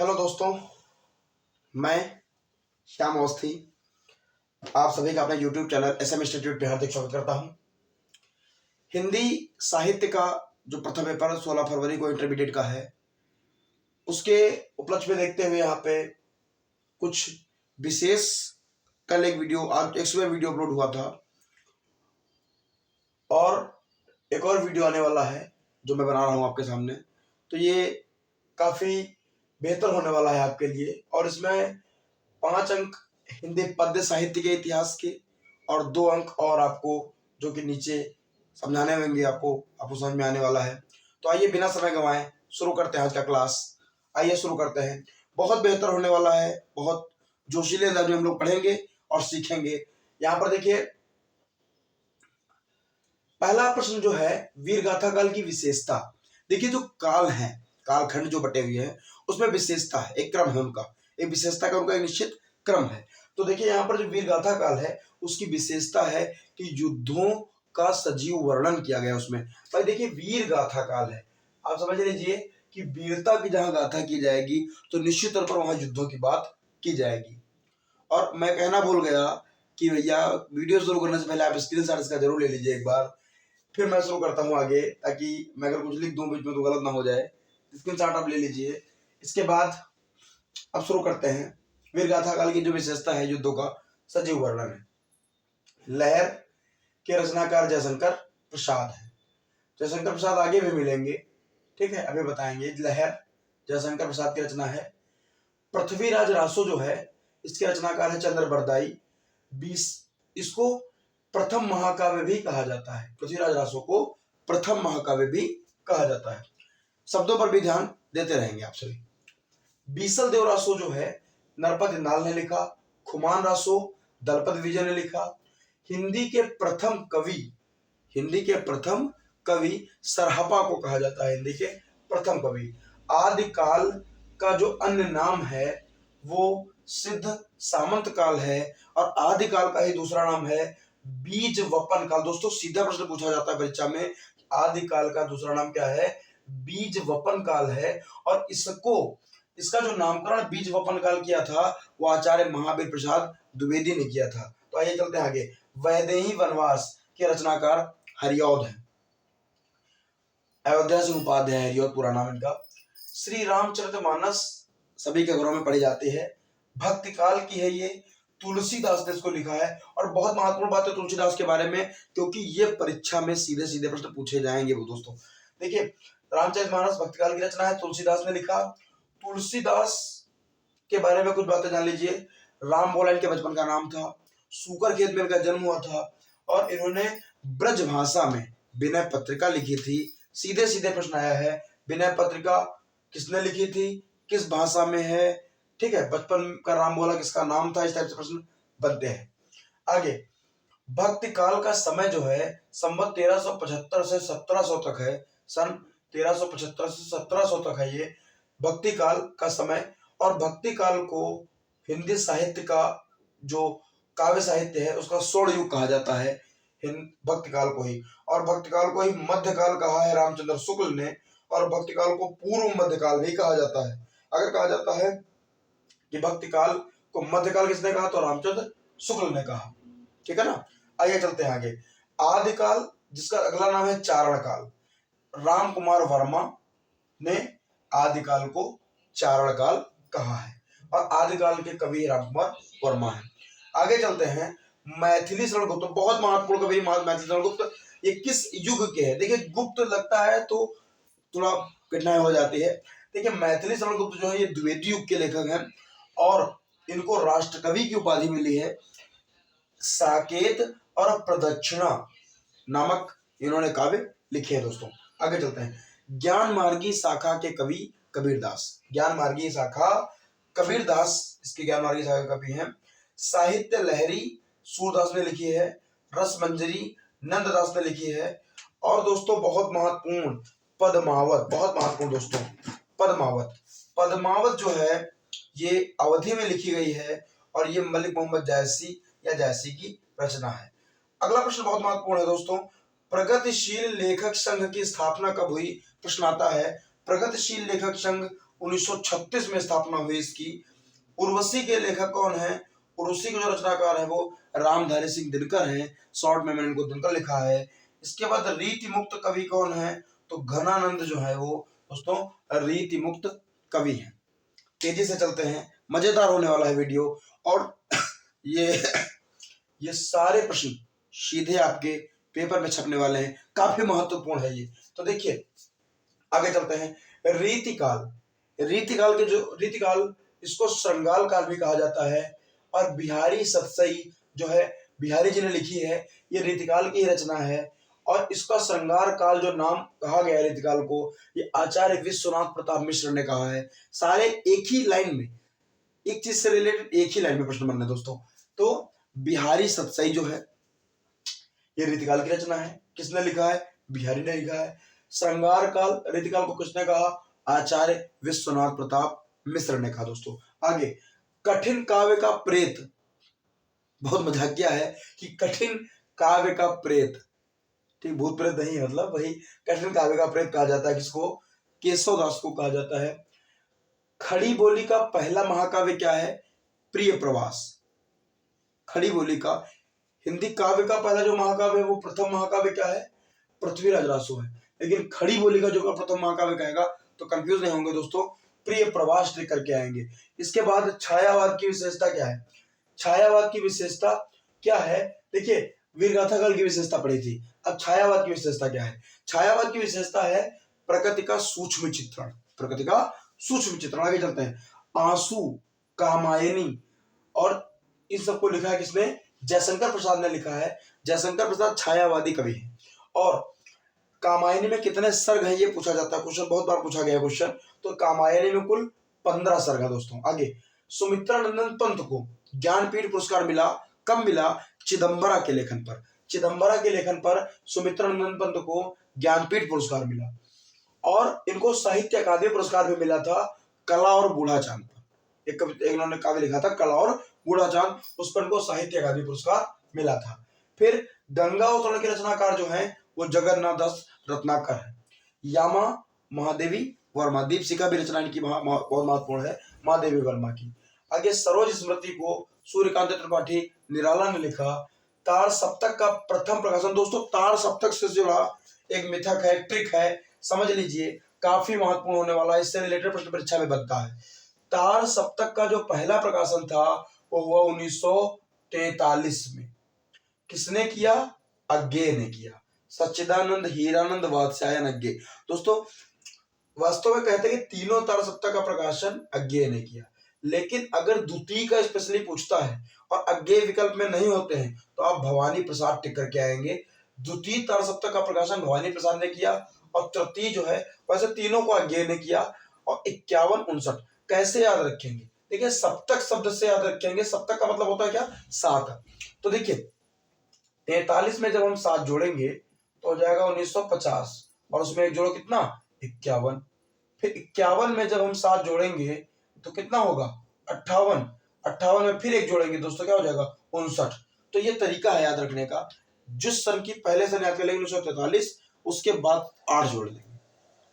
Hello दोस्तों, मैं श्याम अवस्थी आप सभी का अपने यूट्यूब चैनल SM इंस्टीट्यूट पे हार्दिक स्वागत करता हूं। हिंदी साहित्य का जो प्रथम पेपर 16 फरवरी को इंटरमीडिएट का है, उसके उपलक्ष्य में देखते हुए यहाँ पे कुछ विशेष कल एक वीडियो आज एक सुबह वीडियो अपलोड हुआ था और एक और वीडियो आने वाला है जो मैं बना रहा हूँ आपके सामने। तो ये काफ़ी बेहतर होने वाला है आपके लिए और इसमें 5 अंक हिंदी पद्य साहित्य के इतिहास के और 2 अंक और आपको जो कि नीचे समझाने होंगे आपको समझ में आने वाला है। तो आइए बिना समय गंवाए शुरू करते हैं आज का क्लास। आइए शुरू करते हैं। बहुत बेहतर होने वाला है, बहुत जोशीले अंदाज में हम लोग पढ़ेंगे और सीखेंगे। यहाँ पर देखिए, पहला प्रश्न जो है वीर गाथा काल की विशेषता। देखिए, जो काल है, कालखंड जो बटे हुए हैं उसमें विशेषता है, एक क्रम है उनका, एक विशेषता का उनका एक निश्चित क्रम है। तो देखिए यहाँ पर जो वीर गाथा काल है उसकी विशेषता है कि युद्धों का सजीव वर्णन किया गया उसमें। भाई देखिए, वीर गाथा काल है, आप समझ लीजिए कि वीरता की जहां गाथा की जाएगी तो निश्चित तौर पर वहां युद्धों की बात की जाएगी। और मैं कहना भूल गया कि भैया वीडियो शुरू करने से पहले आप स्क्रीनशॉट इसका जरूर ले लीजिए एक बार, फिर मैं शुरू करता हूँ आगे, ताकि मैं अगर कुछ लिख दूं बीच में तो गलत ना हो जाए। स्क्रीनशॉट आप ले लीजिए। इसके बाद अब शुरू करते हैं। वीर गाथा काल की जो विशेषता है युद्धों का सजीव वर्णन है। लहर के रचनाकार जयशंकर प्रसाद है। जयशंकर प्रसाद आगे भी मिलेंगे, ठीक है, अभी बताएंगे। लहर जयशंकर प्रसाद की रचना है। पृथ्वीराज रासो जो है इसके रचनाकार है चंद्र बरदाई। 20 इसको प्रथम महाकाव्य भी कहा जाता है। पृथ्वीराज रासो को प्रथम महाकाव्य भी कहा जाता है। शब्दों पर भी ध्यान देते रहेंगे आप सभी। बीसल देव रासो जो है नरपत इंदाल ने लिखा। खुमान रासो दलपत विजय ने लिखा। हिंदी के प्रथम कवि सरहपा को कहा जाता है। हिंदी के प्रथम कवि। आदिकाल का जो अन्य नाम है वो सिद्ध सामंत काल है और आदिकाल का ही दूसरा नाम है बीज वपन काल। दोस्तों, सीधा प्रश्न पूछा जाता है परीक्षा में, आदिकाल का दूसरा नाम क्या है? बीज वपन काल है। और इसका जो नामकरण बीज वपन काल किया था वो आचार्य महावीर प्रसाद द्विवेदी ने किया था। तो आइए चलते हैं आगे। वैदेही वनवास के रचनाकार हरिऔध है। अयोध्या सिंह उपाध्याय, हरिऔध पूरा नाम इनका। श्री रामचरितमानस सभी के घरों में पढ़ी जाती है। भक्ति काल की है ये, तुलसीदास ने इसको लिखा है। और बहुत महत्वपूर्ण बात है तुलसीदास के बारे में, क्योंकि ये परीक्षा में सीधे सीधे प्रश्न पूछे जाएंगे वो दोस्तों। देखिए, रामचरितमानस भक्तिकाल की रचना है, तुलसीदास ने लिखा। तुलसीदास के बारे में कुछ बातें जान लीजिए। राम बोला इनके बचपन का नाम था। सूकर खेत में इनका जन्म हुआ था और इन्होंने ब्रज भाषा में विनय पत्रिका लिखी थी। सीधे सीधे प्रश्न आया है, विनय पत्रिका किसने लिखी थी, किस भाषा में है, ठीक है। बचपन का राम बोला किसका नाम था, इस टाइप से प्रश्न बनते हैं। आगे, भक्ति काल का समय जो है संवत 1375 से 1700 तक है। सन 1375 से 1700 तक है ये भक्ति काल का समय। और भक्ति काल को हिंदी साहित्य का जो काव्य साहित्य है उसका स्वर्ण युग कहा जाता है, भक्ति काल को ही। और भक्ति काल को ही मध्यकाल कहा है रामचंद्र शुक्ल ने। और भक्ति काल को पूर्व मध्यकाल भी कहा जाता है। अगर कहा जाता है कि भक्ति काल को मध्यकाल किसने कहा तो रामचंद्र शुक्ल ने कहा, ठीक है ना। आइए चलते हैं आगे। आदिकाल जिसका अगला नाम है चारण काल, राम कुमार वर्मा ने आदिकाल को चारण काल कहा है और आदिकाल के कवि राम कुमार वर्मा है। आगे चलते हैं। मैथिली शरण गुप्त, बहुत महत्वपूर्ण कवि मैथिली शरण गुप्त। ये किस युग के हैं? देखिए, गुप्त लगता है तो थोड़ा कठिनाई हो जाती है। देखिए, मैथिली शरण गुप्त जो है ये द्विवेदी युग के लेखक हैं और इनको राष्ट्रकवि की उपाधि मिली है। साकेत और प्रदक्षिणा नामक इन्होंने काव्य लिखे हैं दोस्तों। आगे चलते हैं। ज्ञान मार्गी शाखा के कवि कबीरदास, ज्ञान मार्गी शाखा कबीरदास इसके ज्ञान मार्गी शाखा कवि हैं। साहित्य लहरी सूरदास ने लिखी है। रस मंजरी नंददास ने लिखी है। और दोस्तों बहुत महत्वपूर्ण पद्मावत, बहुत महत्वपूर्ण दोस्तों पद्मावत जो है ये अवधि में लिखी गई है और ये मलिक मोहम्मद जायसी या जायसी की रचना है। अगला प्रश्न बहुत महत्वपूर्ण है दोस्तों। प्रगतिशील लेखक संघ की स्थापना कब हुई? प्रश्न आता है, प्रगतिशील लेखक संघ 1936 में स्थापना हुई इसकी। उर्वशी के लेखक कौन है? उर्वशी के जो रचनाकार है वो रामधारी सिंह दिनकर हैं। शॉर्ट में मैंने इनको दिनकर लिखा है। इसके बाद रीति मुक्त कवि कौन है? तो घनानंद जो है वो दोस्तों रीति मुक्त कवि हैं। तेजी से चलते हैं, मजेदार होने वाला है वीडियो। और ये सारे प्रश्न सीधे आपके पेपर में छपने वाले हैं, काफी महत्वपूर्ण है ये। तो देखिए आगे चलते हैं। रीतिकाल, रीतिकाल के जो रीतिकाल इसको श्रृंगाल काल भी कहा जाता है। और बिहारी सतसई जो है बिहारी जी ने लिखी है, ये रीतिकाल की रचना है। और इसका श्रृंगार काल जो नाम कहा गया रीतिकाल को, ये आचार्य विश्वनाथ प्रताप मिश्र ने कहा है। सारे एक ही लाइन में, एक चीज से रिलेटेड एक ही लाइन में प्रश्न बनना है दोस्तों। तो बिहारी सतसई जो है ये रीतिकाल की रचना है। किसने लिखा है? बिहारी ने लिखा है। श्रृंगार काल रीतिकाल को किसने कहा? आचार्य विश्वनाथ प्रताप मिश्र ने कहा दोस्तों। आगे कठिन काव्य का प्रेत, बहुत मजाकिया है कि कठिन काव्य का प्रेत, ठीक भूत प्रेत नहीं है, मतलब वही कठिन काव्य का प्रेत कहा जाता है। किसको? केशवदास को कहा जाता है। खड़ी बोली का पहला महाकाव्य क्या है? प्रिय प्रवास। खड़ी बोली का हिंदी काव्य का पहला जो महाकाव्य है वो प्रथम महाकाव्य क्या है? पृथ्वीराज रासो है। लेकिन खड़ी बोली का जो प्रथम महाकाव्य कहेगा तो कंफ्यूज नहीं होंगे दोस्तों, प्रिय प्रवास लिख करके आएंगे। इसके बाद छायावाद की विशेषता क्या है? छायावाद की विशेषता क्या है? देखिए वीरगाथा काल की विशेषता पढ़ी थी, अब छायावाद की विशेषता क्या है? छायावाद की विशेषता है प्रकृति का सूक्ष्म चित्रण। प्रकृति का सूक्ष्म चित्रण। आगे चलते हैं। आंसू, कामायनी और इन सबको लिखा है किसने? जयशंकर प्रसाद ने लिखा है। जयशंकर प्रसाद छायावादी कवि है। और कामायनी में कितने सर्ग हैं ये पूछा जाता है, क्वेश्चन बहुत बार पूछा गया क्वेश्चन। तो कामायनी में कुल 15 सर्ग है दोस्तों। आगे सुमित्रा नंदन पंत को ज्ञानपीठ पुरस्कार मिला, कब मिला? चिदंबरा के लेखन पर। चिदंबरा के लेखन पर सुमित्रा नंदन पंत को ज्ञानपीठ पुरस्कार मिला। और इनको साहित्य अकादमी पुरस्कार भी मिला था कला और बूढ़ा चांद पर। एक इन्होंने काव्य लिखा था कला और बूढ़ा चांद, उस पर इनको साहित्य अकादमी पुरस्कार मिला था। फिर गंगा अवतरण के रचनाकार जो है वो जगन्नाथ दास रत्नाकर है। यामा महादेवी वर्मा, दीपशिखा भी रचना इनकी बहुत महत्वपूर्ण है, महादेवी वर्मा की। आगे सरोज स्मृति को सूर्यकांत त्रिपाठी निराला ने लिखा। तार सप्तक का प्रथम प्रकाशन, दोस्तों तार सप्तक से जुड़ा एक मिथक है, ट्रिक है, समझ लीजिए, काफी महत्वपूर्ण होने वाला है, इससे रिलेटेड प्रश्न परीक्षा में बनता है। तार सप्तक का जो पहला प्रकाशन था वो हुआ 1943 में। किसने किया? अज्ञेय ने किया। सच्चिदानंद हीरानंद वात्स्यायन अज्ञेय। दोस्तों वास्तव में कहते हैं कि तीनों तार सप्तक का प्रकाशन अज्ञेय ने किया। लेकिन अगर द्वितीय का स्पेशली पूछता है और अज्ञेय विकल्प में नहीं होते हैं तो आप भवानी प्रसाद टिक करके आएंगे। द्वितीय तार सप्तक का प्रकाशन भवानी प्रसाद ने किया और तृतीय जो है वैसे तीनों को अज्ञेय ने किया। और 51 59 कैसे याद रखेंगे? देखिए सप्तक शब्द से याद रखेंगे। सप्तक का मतलब होता है क्या? 7। तो देखिए 43 में जब हम 7 जोड़ेंगे तो हो जाएगा 1950 और उसमें एक जोड़ो कितना? 51। फिर 51 में जब हम 7 जोड़ेंगे तो कितना होगा? 58। 58 में फिर एक जोड़ेंगे दोस्तों, क्या हो जाएगा? 59। तो ये तरीका है याद रखने का। जिस सन की पहले सन याद कर लेंगे 1943, उसके बाद 8 जोड़ लेंगे,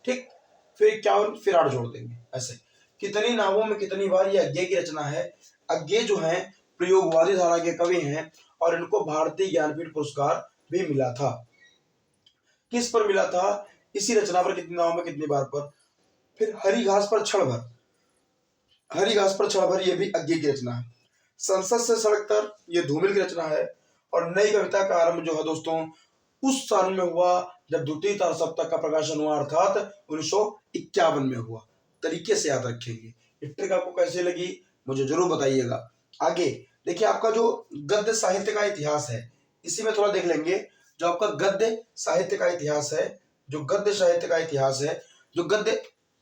ठीक, फिर 51, फिर 8 जोड़ देंगे। ऐसे कितनी नावों में कितनी बार, ये अज्ञेय की रचना है। अज्ञेय जो है प्रयोगवादी धारा के कवि हैं और इनको भारतीय ज्ञानपीठ पुरस्कार भी मिला था। किस पर मिला था? इसी रचना पर, कितनी नावों में कितनी बार पर। फिर हरी घास पर क्षण भर, हरी घास पर क्षण भर, ये भी अज्ञेय की रचना है। संसद से सड़क तक, ये धूमिल की रचना है। और नई कविता का आरंभ जो है दोस्तों उस साल में हुआ जब द्वितीय तार सप्तक का प्रकाशन हुआ, अर्थात 1951 में हुआ। तरीके से याद रखेंगे। ये ट्रिक आपको कैसे लगी मुझे जरूर बताइएगा। आगे देखिए आपका जो गद्य साहित्य का इतिहास है, इसी में थोड़ा देख लेंगे। जो आपका गद्य साहित्य का इतिहास है, जो गद्य साहित्य का इतिहास है, जो गद्य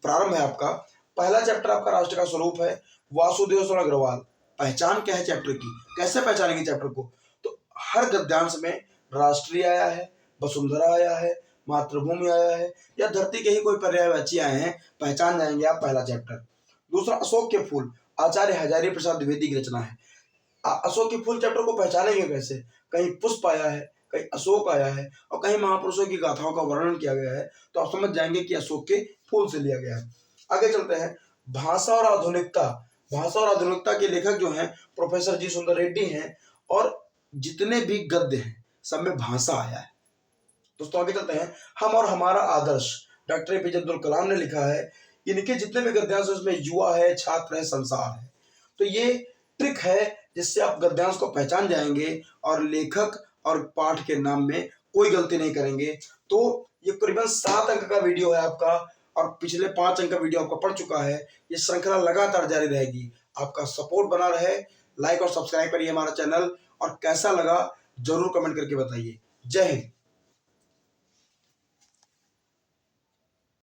प्रारंभ है आपका, पहला चैप्टर आपका राष्ट्र का स्वरूप है। वासुदेव शरण अग्रवाल, पहचान क्या है चैप्टर की, कैसे पहचानेंगे चैप्टर को? तो हर गद्यांश में राष्ट्रीय आया है, वसुंधरा आया है, मातृभूमि आया है, या धरती के ही कोई पर्यायवाची आए हैं, पहचान जाएंगे आप पहला चैप्टर। दूसरा अशोक के फूल, आचार्य हजारी प्रसाद द्विवेदी की रचना है। अशोक के फूल चैप्टर को पहचानेंगे कैसे? कहीं पुष्प आया है, कहीं अशोक आया है और कहीं महापुरुषों की गाथाओं का वर्णन किया गया है, तो आप समझ जाएंगे कि अशोक के फूल से लिया गया है। आगे चलते हैं। भाषा और आधुनिकता। भाषा और आधुनिकता के लेखक जो हैं प्रोफेसर जी सुंदर रेड्डी हैं, और जितने भी गद्य हैं सब में भाषा आया है। दोस्तों आगे चलते हैं। हम और हमारा आदर्श, डॉक्टर एपीजे अब्दुल कलाम ने लिखा है। इनके जितने भी गद्यांश उसमें युवा है, छात्र है, संसार है। तो ये ट्रिक है जिससे आप गद्यांश को पहचान जाएंगे और लेखक और पाठ के नाम में कोई गलती नहीं करेंगे। तो ये करीबन 7 अंक का वीडियो है आपका, और पिछले 5 अंक का वीडियो आपका पड़ चुका है। ये श्रृंखला लगातार जारी रहेगी। आपका सपोर्ट बना रहे, लाइक और सब्सक्राइब करिए हमारा चैनल, और कैसा लगा जरूर कमेंट करके बताइए। जय हिंद।